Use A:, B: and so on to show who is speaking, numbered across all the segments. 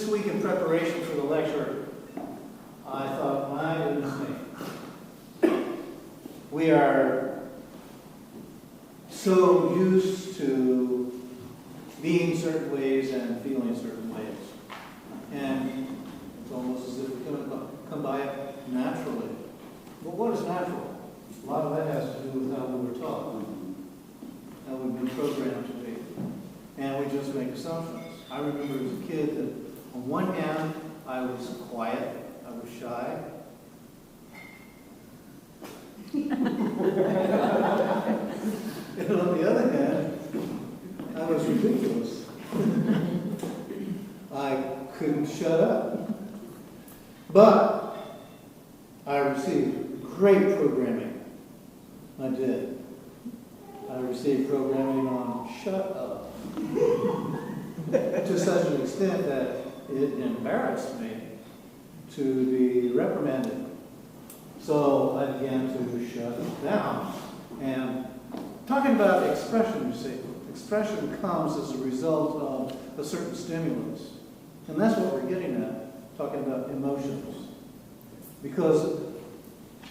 A: This week in preparation for the lecture, I thought, my goodness, we are so used to being certain ways and feeling certain ways. And it's almost as if we come by it naturally. But what is natural? A lot of that has to do with how we were taught, how we've been programmed to be. And we just make assumptions. I remember as a kid that on one hand, I was quiet, I was shy. And on the other hand, I was ridiculous. I couldn't shut up. But I received great programming. I did. I received programming on shut up. To such an extent that it embarrassed me to be reprimanded. So I began to shut down. And talking about expression, you see, expression comes as a result of a certain stimulus. And that's what we're getting at, talking about emotions. Because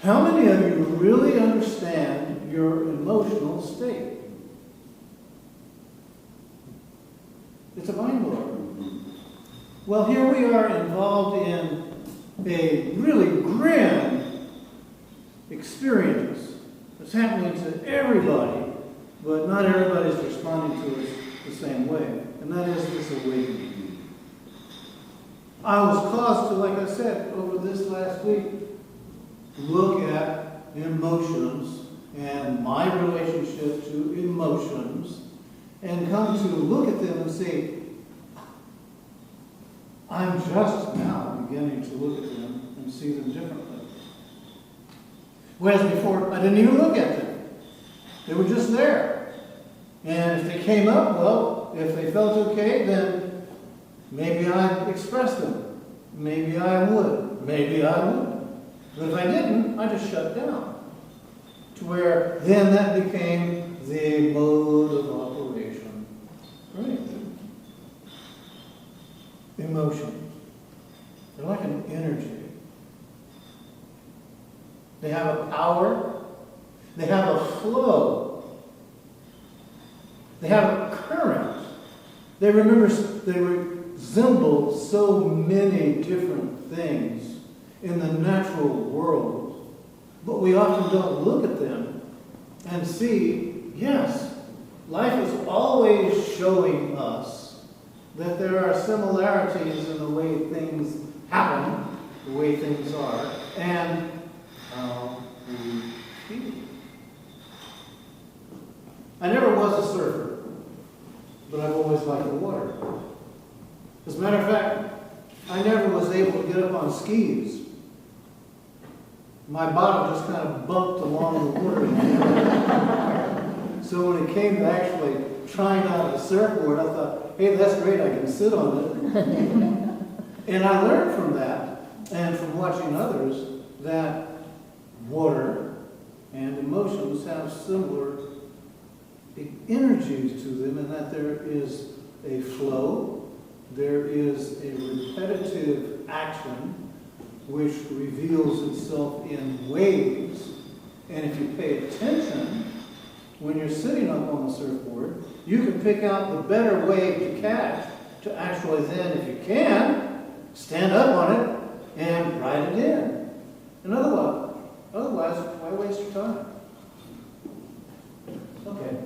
A: how many of you really understand your emotional state? It's a mind blower. Well, here we are involved in a really grand experience that's happening to everybody, but not everybody's responding to it the same way. And that is this awakening. I was caused to, like I said, over this last week, look at emotions and my relationship to emotions and come to look at them and say, I'm just now beginning to look at them and see them differently. Whereas before, I didn't even look at them. They were just there. And if they came up, well, if they felt okay, then maybe I'd express them. Maybe I would. Maybe I wouldn't. But if I didn't, I just shut down. To where then that became the mode of operation. Right? Emotions. They're like an energy. They have a power. They have a flow. They have a current. They resemble so many different things in the natural world. But we often don't look at them and see, yes, life is always showing us that there are similarities in the way things happen, the way things are, and how we feel. I never was a surfer, but I've always liked the water. As a matter of fact, I never was able to get up on skis. My bottom just kind of bumped along the water. So when it came to actually trying out a surfboard, I thought, hey, that's great, I can sit on it. And I learned from that, and from watching others, that water and emotions have similar energies to them, and that there is a flow, there is a repetitive action which reveals itself in waves. And if you pay attention, when you're sitting up on the surfboard, you can pick out the better wave to catch to actually then, if you can, stand up on it and ride it in. And otherwise, why waste your time? Okay.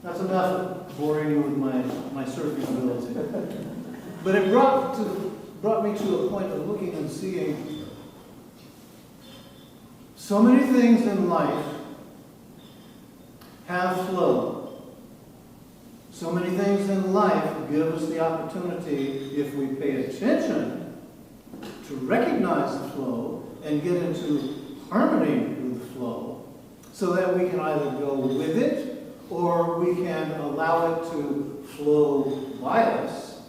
A: That's enough boring you with my surfing ability. But it brought me to a point of looking and seeing so many things in life have flow. So many things in life give us the opportunity, if we pay attention, to recognize the flow and get into harmony with the flow, so that we can either go with it or we can allow it to flow by us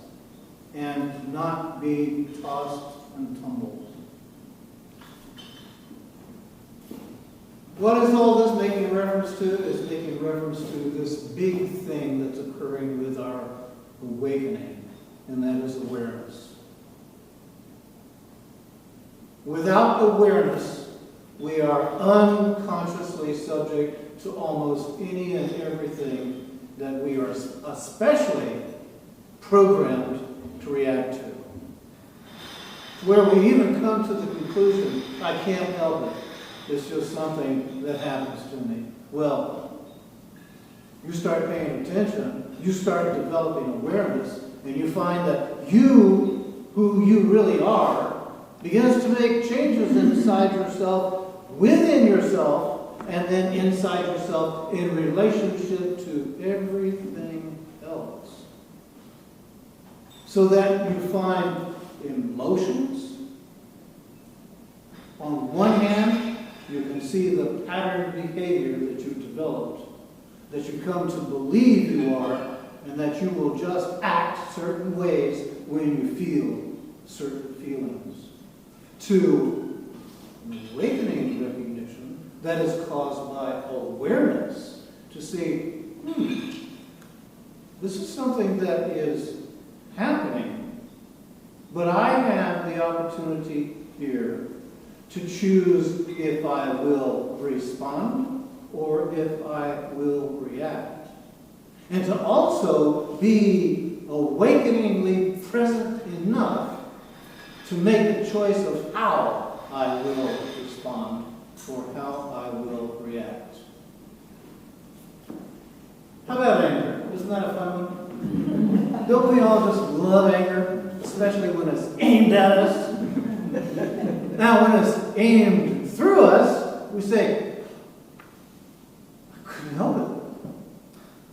A: and not be tossed and tumbled. What is all this making reference to? It's making reference to this big thing that's occurring with our awakening, and that is awareness. Without awareness, we are unconsciously subject to almost any and everything that we are especially programmed to react to. Where we even come to the conclusion, I can't help it. It's just something that happens to me. Well, you start paying attention, you start developing awareness, and you find that you, who you really are, begins to make changes inside yourself, within yourself, and then inside yourself in relationship to everything else. So that you find emotions. On one hand, you can see the patterned behavior that you've developed, that you come to believe you are, and that you will just act certain ways when you feel certain feelings. To awakening recognition that is caused by awareness, to see, this is something that is happening, but I have the opportunity here to choose if I will respond or if I will react. And to also be awakeningly present enough to make a choice of how I will respond or how I will react. How about anger? Isn't that a fun one? Don't we all just love anger, especially when it's aimed at us? Now, when it's aimed through us, we say, I couldn't help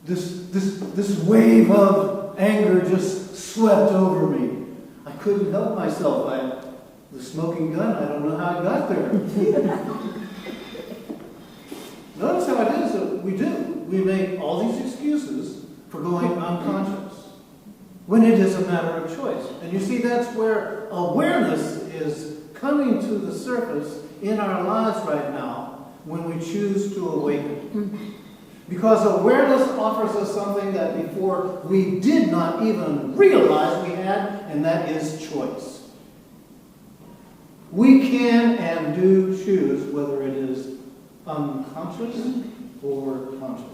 A: it. This wave of anger just swept over me. I couldn't help myself. The smoking gun, I don't know how I got there. Notice how it is that we do. We make all these excuses for going unconscious when it is a matter of choice. And you see, that's where awareness is coming to the surface in our lives right now when we choose to awaken. Because awareness offers us something that before we did not even realize we had, and that is choice. We can and do choose whether it is unconscious or conscious.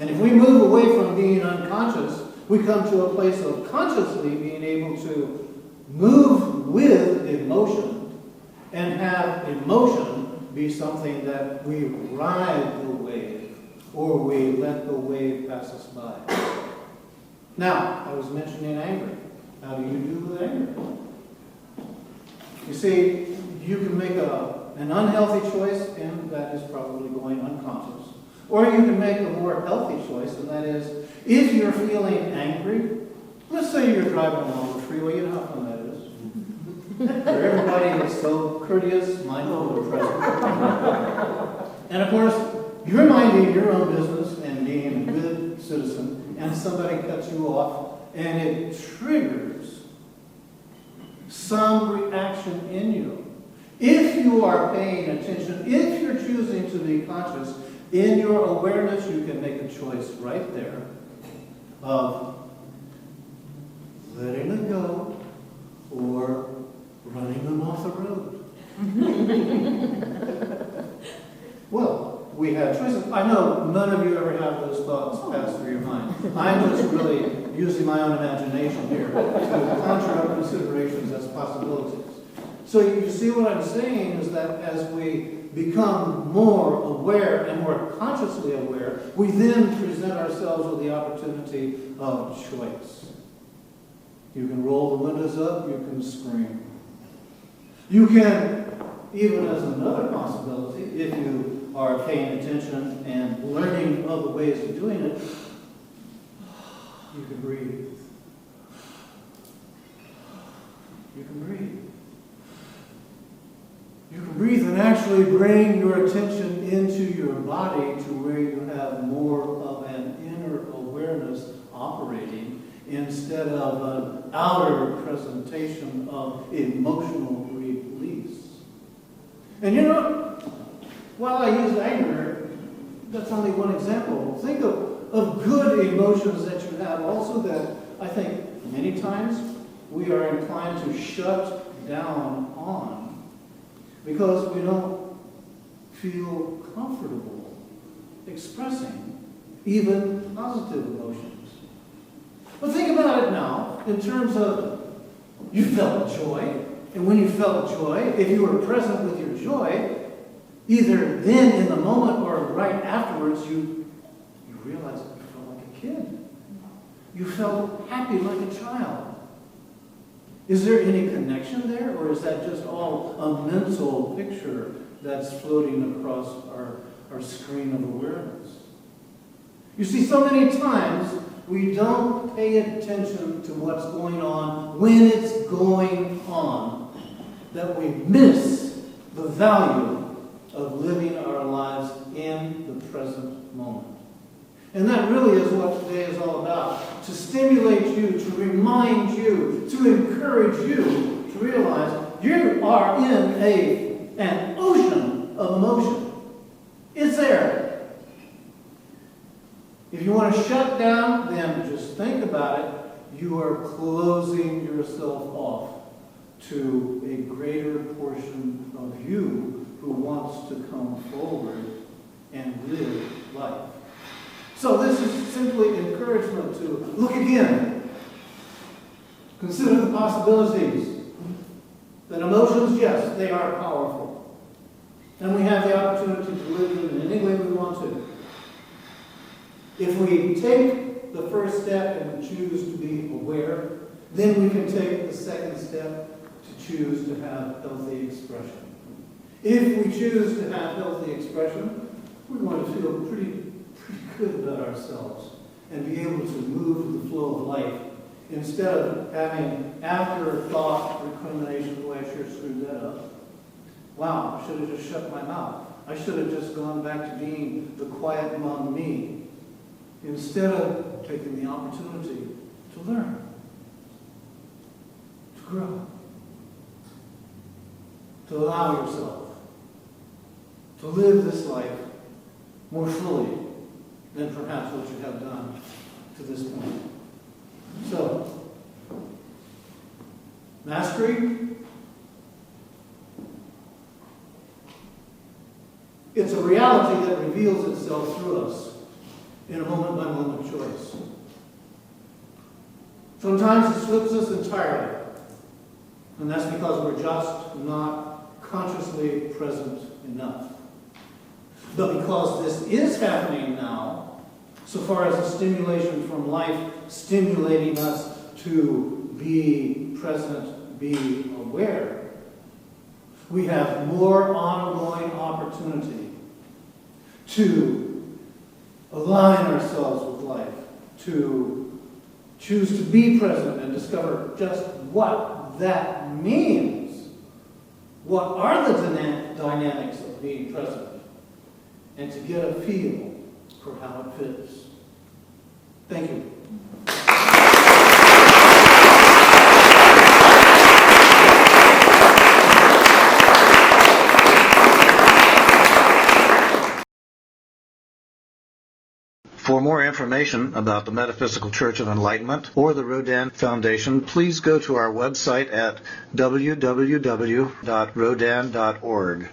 A: And if we move away from being unconscious, we come to a place of consciously being able to move with emotion and have emotion be something that we ride the wave or we let the wave pass us by. Now, I was mentioning anger. How do you do with anger? You see, you can make an unhealthy choice, and that is probably going unconscious. Or you can make a more healthy choice, and that is, if you're feeling angry, let's say you're driving along the freeway, you know how fun that is. Where everybody is so courteous, mindful, and present. And of course, you're minding your own business and being a good citizen, and somebody cuts you off, and it triggers some reaction in you. If you are paying attention, if you're choosing to be conscious, in your awareness you can make a choice right there of letting it go or running them off the road. Well, we have choices. I know none of you ever have those thoughts pass through your mind. I'm just really using my own imagination here to conjure up considerations as possibilities. So you see what I'm saying is that as we become more aware and more consciously aware, we then present ourselves with the opportunity of choice. You can roll the windows up, you can scream. You can, even as another possibility, if you are paying attention and learning other ways of doing it, you can breathe. You can breathe. You can breathe and actually bring your attention into your body to where you have more of an inner awareness operating instead of an outer presentation of emotional release. And you know, while I use anger, that's only one example. Think of good emotions that you have also that I think many times we are inclined to shut down on because we don't feel comfortable expressing even positive emotions. But think about it now in terms of you felt joy, and when you felt joy, if you were present with your joy, either then in the moment or right afterwards, you realized you felt like a kid. You felt happy like a child. Is there any connection there, or is that just all a mental picture that's floating across our screen of awareness? You see, so many times we don't pay attention to what's going on when it's going on, that we miss the value of living our lives in the present moment. And that really is what today is all about. To stimulate you, to remind you, to encourage you to realize you are in an ocean of emotion. It's there. If you want to shut down, then just think about it. You are closing yourself off to a greater portion of you who wants to come forward and live life. So this is simply encouragement to look again. Consider the possibilities. That emotions, yes, they are powerful. And we have the opportunity to live them in any way we want to. If we take the first step and choose to be aware, then we can take the second step to choose to have healthy expression. If we choose to have healthy expression, we're going to feel pretty good about ourselves and be able to move with the flow of life instead of having afterthought recrimination, boy, I sure screwed that up. Wow, I should have just shut my mouth. I should have just gone back to being the quiet among me instead of taking the opportunity to learn, to grow, to allow yourself to live this life more fully than perhaps what you have done to this point. So, mastery, it's a reality that reveals itself through us in a moment-by-moment choice. Sometimes it slips us entirely, and that's because we're just not consciously present enough. But because this is happening now, so far as the stimulation from life stimulating us to be present, be aware, we have more ongoing opportunity to align ourselves with life, to choose to be present and discover just what that means. What are the dynamics of being present? And to get a feel for how it fits. Thank you.
B: For more information about the Metaphysical Church of Enlightenment or the Rodin Foundation, please go to our website at www.rodin.org.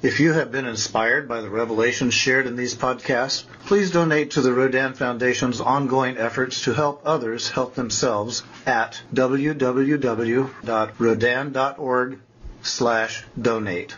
B: If you have been inspired by the revelations shared in these podcasts, please donate to the Rodin Foundation's ongoing efforts to help others help themselves at www.rodin.org/donate.